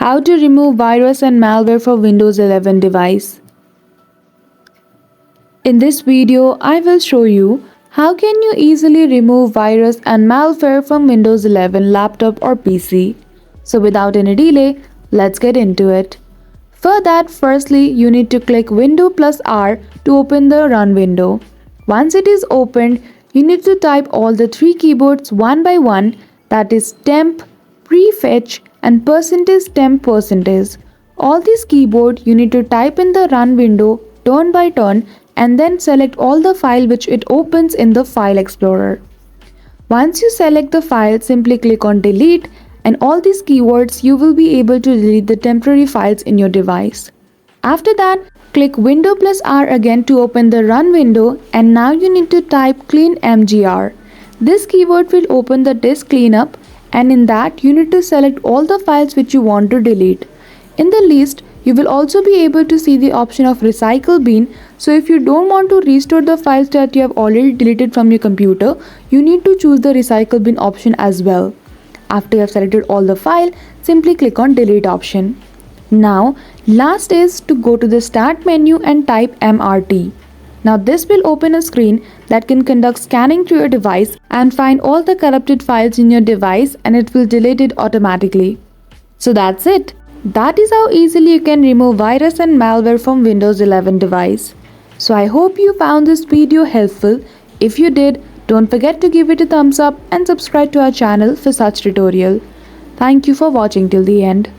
How to remove virus and malware for Windows 11 device. In this video, I will show you how can you easily remove virus and malware from Windows 11 laptop or PC. So without any delay, let's get into it. For that, firstly, you need to click Window plus R to open the Run window. Once it is opened, you need to type all the three keyboards one by one, that is temp, prefetch and %temp%. All these keyboard you need to type in the Run window turn by turn and then select all the file which it opens in the File Explorer. Once you select the file, simply click on Delete and all these keywords you will be able to delete the temporary files in your device. After that, click Window plus R again to open the Run window and now you need to type clean mgr. This keyword will open the disk cleanup and in that you need to select all the files which you want to delete. In the list, you will also be able to see the option of recycle bin, so if you don't want to restore the files that you have already deleted from your computer, you need to choose the recycle bin option as well. After you have selected all the file, simply click on delete option. Now, last is to go to the start menu and type MRT. Now this will open a screen that can conduct scanning to your device and find all the corrupted files in your device and it will delete it automatically. So that's it. That is how easily you can remove virus and malware from Windows 11 device. So I hope you found this video helpful. If you did, don't forget to give it a thumbs up and subscribe to our channel for such tutorial. Thank you for watching till the end.